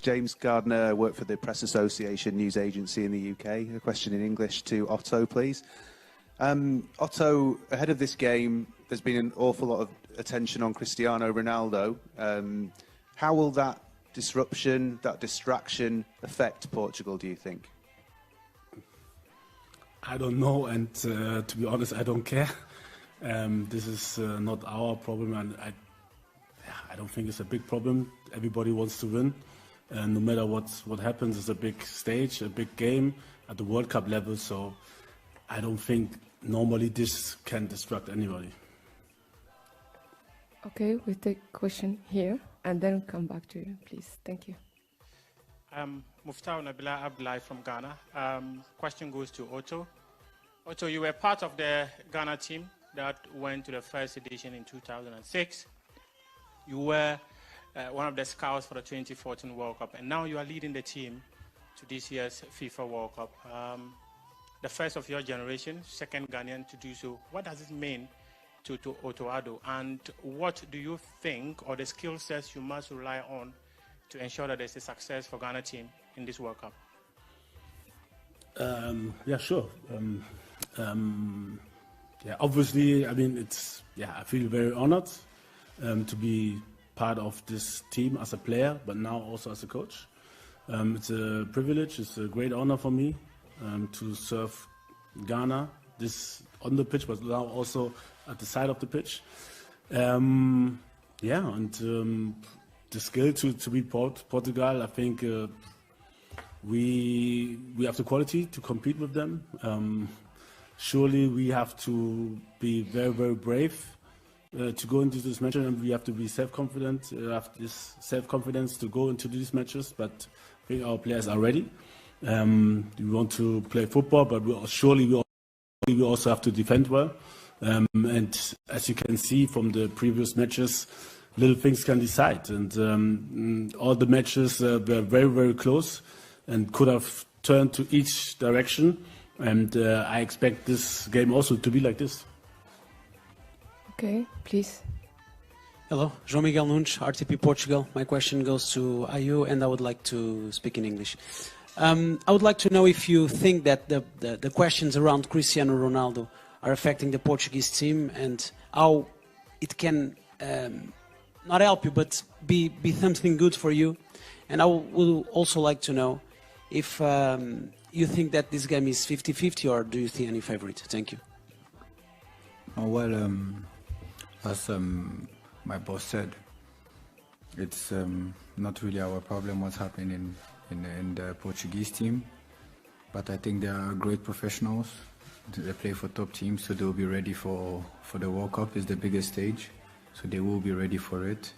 James Gardner, work for the Press Association news agency in the UK. A question in English to Otto, please. Otto, ahead of this game, there's been an awful lot of attention on Cristiano Ronaldo. How will that disruption, that distraction affect Portugal, do you think? I don't know, and to be honest, I don't care. This is not our problem, and I don't think it's a big problem. Everybody wants to win, and no matter what happens, it's a big stage, a big game at the World Cup level. So I don't think normally this can distract anybody. Okay, we take question here and then come back to you, please. Thank you. Muftau Nabila Abdullahi from Ghana. Question goes to Otto. Otto, you were part of the Ghana team that went to the first edition in 2006. You were one of the scouts for the 2014 World Cup, and now you are leading the team to this year's FIFA World Cup. The first of your generation, second Ghanaian to do so. What does it mean to Otto Addo, and what do you think are the skill sets you must rely on to ensure that there's a success for Ghana team in this World Cup? Yeah, sure. Yeah, obviously, I mean, I feel very honored to be part of this team as a player, but now also as a coach. It's a privilege, it's a great honor for me to serve Ghana, this on the pitch, but now also at the side of the pitch. Yeah, and the skill to beat Portugal, I think we have the quality to compete with them. Surely we have to be very, very brave to go into this match, and we have to be self-confident, have this self-confidence to go into these matches, but I think our players are ready. We want to play football, but we also have to defend well. And as you can see from the previous matches, little things can decide. And all the matches were very, very close and could have turned to each direction. And I expect this game also to be like this. Okay, please. Hello, João Miguel Nunes, RTP Portugal. My question goes to Ayu, and I would like to speak in English. I would like to know if you think that the questions around Cristiano Ronaldo are affecting the Portuguese team, and how it can not help you, but be something good for you. And I would also like to know if you think that this game is 50-50, or do you see any favorite? Thank you. Well, as my boss said, it's not really our problem what's happening in the Portuguese team, but I think they are great professionals. They play for top teams, so they'll be ready for the World Cup. It's the biggest stage, so they will be ready for it.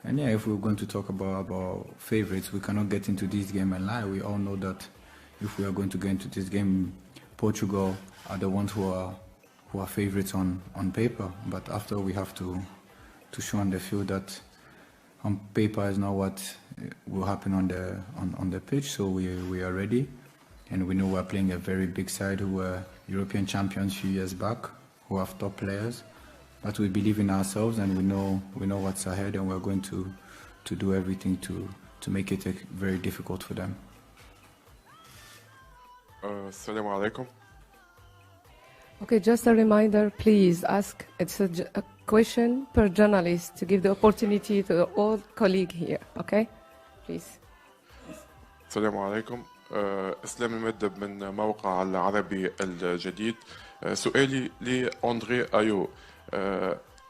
And yeah, if we're going to talk about favorites, we cannot get into this game and lie. We all know that if we are going to get into this game, Portugal are the ones who are favorites on paper. But after, we have to show on the field that on paper is not what will happen on the pitch. So we are ready, and we know we're playing a very big side who were European champions a few years back, who have top players. But we believe in ourselves, and we know what's ahead, and we're going to do everything to make it very difficult for them. Assalamu alaikum. Okay, just a reminder, please ask. It's a question per journalist to give the opportunity to all colleague here. Okay, please. السلام عليكم. اسلام المدب من موقع العربي الجديد. سؤالي لأندري أيو.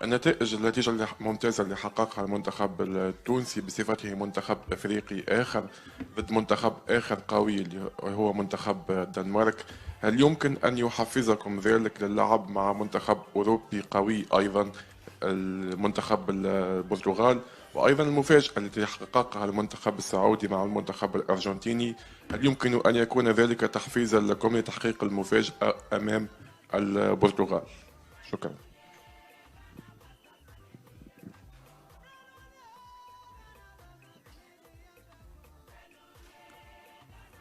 النتائج الممتازة اللي حققها المنتخب التونسي بصفته منتخب أفريقي آخر ضد منتخب آخر قوي اللي هو منتخب الدنمارك، هل يمكن أن يحفزكم ذلك للعب مع منتخب أوروبي قوي أيضا المنتخب البرتغال؟ وأيضا المفاجأة التي حققها المنتخب السعودي مع المنتخب الأرجنتيني، هل يمكن أن يكون ذلك تحفيزا لكم لتحقيق المفاجأة أمام البرتغال؟ شكرا.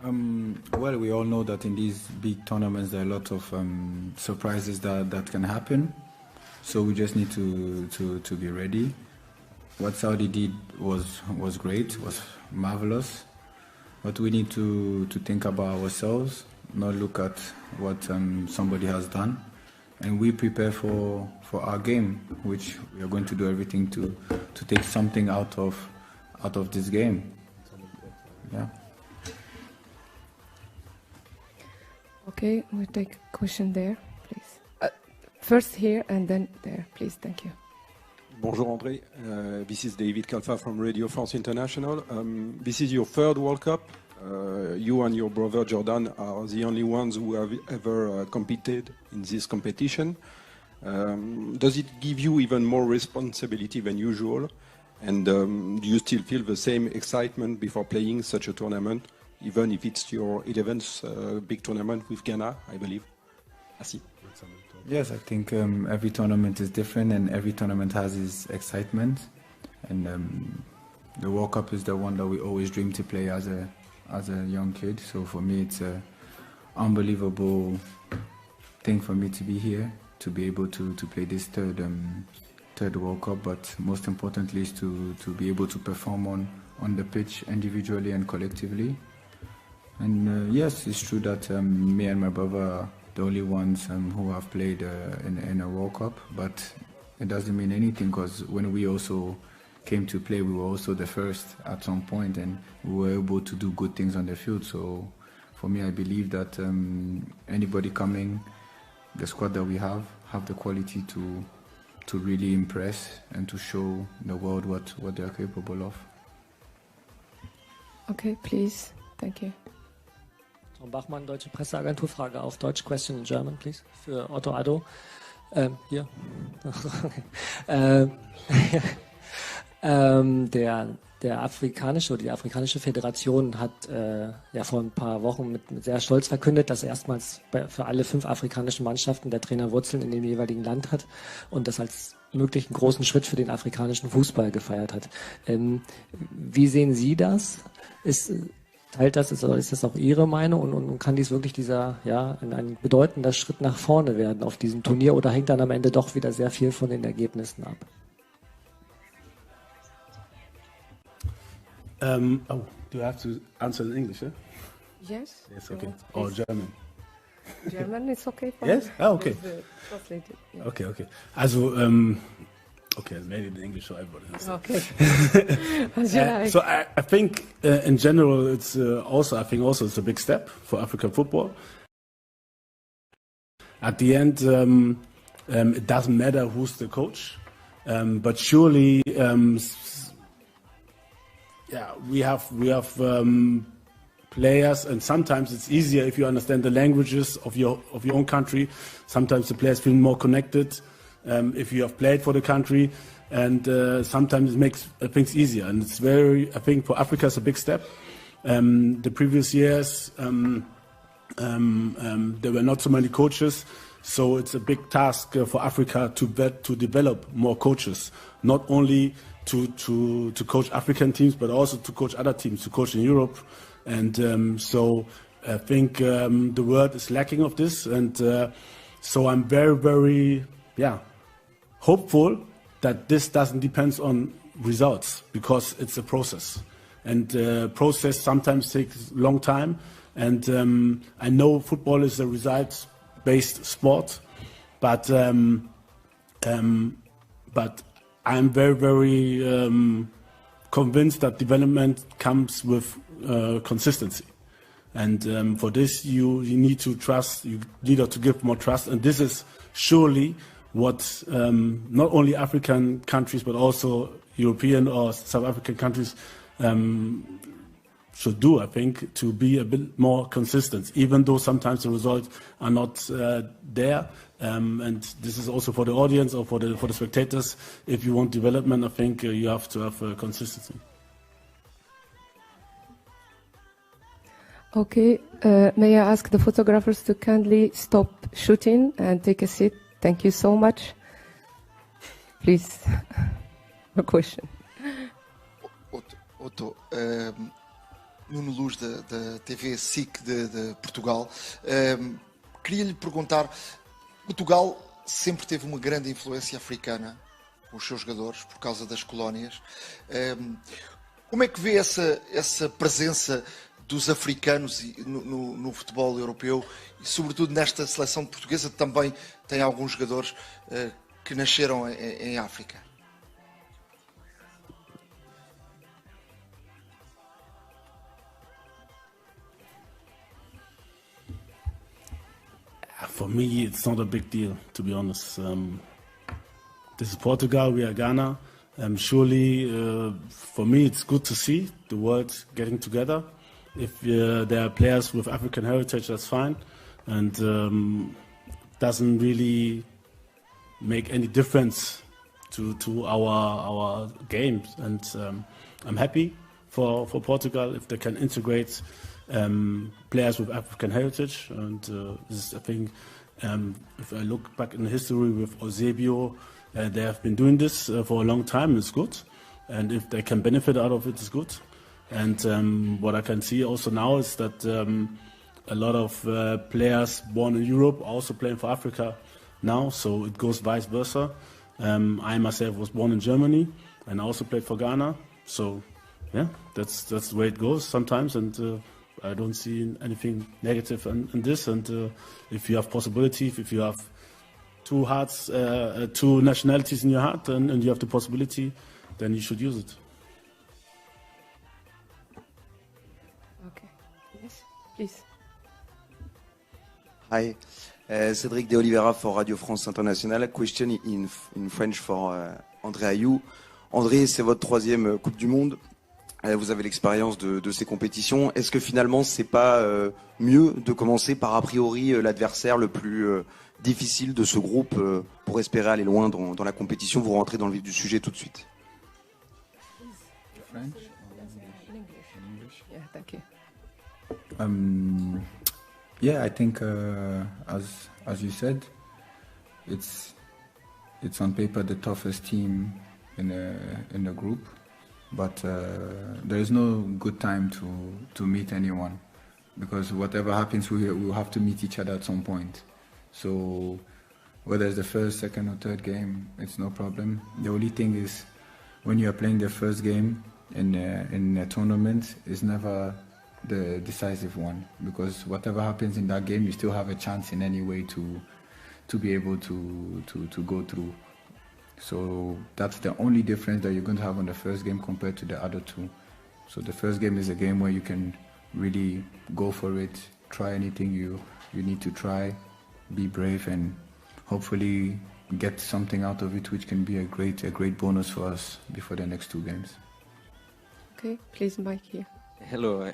Well, we all know that in these big tournaments there are a lot of surprises that can happen. So we just need to be ready. what Saudi did was great, was marvelous. But we need to think about ourselves, not look at what somebody has done. And we prepare for our game, which we are going to do everything to take something out of this game. Yeah. Okay, we'll take a question there, please. First here and then there, please. Thank you. Bonjour André, this is David Kalfa from Radio France International. This is your third World Cup. You and your brother Jordan are the only ones who have ever competed in this competition. Does it give you even more responsibility than usual? And do you still feel the same excitement before playing such a tournament, even if it's your 11th big tournament with Ghana, I believe? Merci. Yes, I think every tournament is different and every tournament has its excitement. And the World Cup is the one that we always dream to play as a young kid. So for me, it's an unbelievable thing for me to be here, to be able to play this third World Cup. But most importantly is to be able to perform on the pitch individually and collectively. And yes, it's true that me and my brother are the only ones who have played in a World Cup, but it doesn't mean anything, because when we also came to play, we were also the first at some point, and we were able to do good things on the field. So for me, I believe that anybody coming, the squad that we have the quality to really impress and to show the world what they are capable of. Okay, please. Thank you. Tom Bachmann, Deutsche Presseagentur, Frage auf Deutsch, question in German, please, für Otto Addo. Hier. Die afrikanische Föderation hat ja vor ein paar Wochen mit sehr stolz verkündet, dass erstmals für alle 5 afrikanischen Mannschaften der Trainer Wurzeln in dem jeweiligen Land hat und das als möglichen großen Schritt für den afrikanischen Fußball gefeiert hat. Wie sehen Sie das? Ist das auch Ihre Meinung und kann dies wirklich ein bedeutender Schritt nach vorne werden auf diesem Turnier, oder hängt dann am Ende doch wieder sehr viel von den Ergebnissen ab? Do I have to answer in English? Yes. Yes, okay. Or German? German is okay for Yes? me. Oh, okay. Translated. Yeah. Okay. Also, okay, maybe in English so everybody understands. Okay. As you like. So I think in general it's also it's a big step for African football. At the end, it doesn't matter who's the coach, but surely, we have players, and sometimes it's easier if you understand the languages of your own country. Sometimes the players feel more connected if you have played for the country, and sometimes it makes things easier. And it's I think for Africa it's a big step. The previous years there were not so many coaches, so it's a big task for Africa to develop more coaches, not only to coach African teams, but also to coach other teams, to coach in Europe. And so I think the world is lacking of this, and so I'm very, very hopeful that this doesn't depend on results, because it's a process, and process sometimes takes a long time. And I know football is a results-based sport, but I'm very, very convinced that development comes with consistency. And for this, you need to trust, you need to give more trust. And this is surely what not only African countries, but also European or South African countries should do, I think, to be a bit more consistent, even though sometimes the results are not there. And this is also for the audience or for the spectators. If you want development, I think you have to have consistency. Okay, may I ask the photographers to kindly stop shooting and take a seat? Thank you so much. Please, a question. Otto, Nuno Luz da TV SIC de Portugal. Queria lhe perguntar, Portugal sempre teve uma grande influência africana com os seus jogadores por causa das colónias. Como é que vê essa presença dos africanos no futebol europeu e sobretudo nesta seleção portuguesa que também tem alguns jogadores que nasceram em África? For me, it's not a big deal, to be honest. This is Portugal, we are Ghana. Surely, for me, it's good to see the world getting together. If there are players with African heritage, that's fine. And doesn't really make any difference to our games. And I'm happy for Portugal if they can integrate players with African heritage. And this is, I think, if I look back in history with Eusebio, they have been doing this for a long time. It's good. And if they can benefit out of it, it's good. And what I can see also now is that a lot of players born in Europe are also playing for Africa now, so it goes vice versa. I myself was born in Germany and I also played for Ghana, so yeah, that's the way it goes sometimes, and I don't see anything negative in this. And if you have possibilities, if you have two hearts, two nationalities in your heart, and you have the possibility, then you should use it. Okay. Yes, please. Hi, Cédric de Oliveira for Radio France Internationale. Question in French for André Ayou. André, c'est votre troisième Coupe du Monde. Vous avez l'expérience de ces compétitions. Est-ce que finalement, c'est pas mieux de commencer par a priori l'adversaire le plus difficile de ce groupe pour espérer aller loin dans la compétition? Vous rentrez dans le vif du sujet tout de suite. French? Yeah, thank you. Yeah, I think as you said, it's on paper the toughest team in the group, but there is no good time to meet anyone, because whatever happens, we will have to meet each other at some point. So whether it's the first, second, or third game, it's no problem. The only thing is when you are playing the first game in a tournament, is never the decisive one, because whatever happens in that game, you still have a chance in any way to be able to go through. So that's the only difference that you're going to have on the first game compared to the other two. So the first game is a game where you can really go for it, try anything you need to try, be brave, and hopefully get something out of it which can be a great bonus for us before the next two games. Okay, please, Mike here. Hello,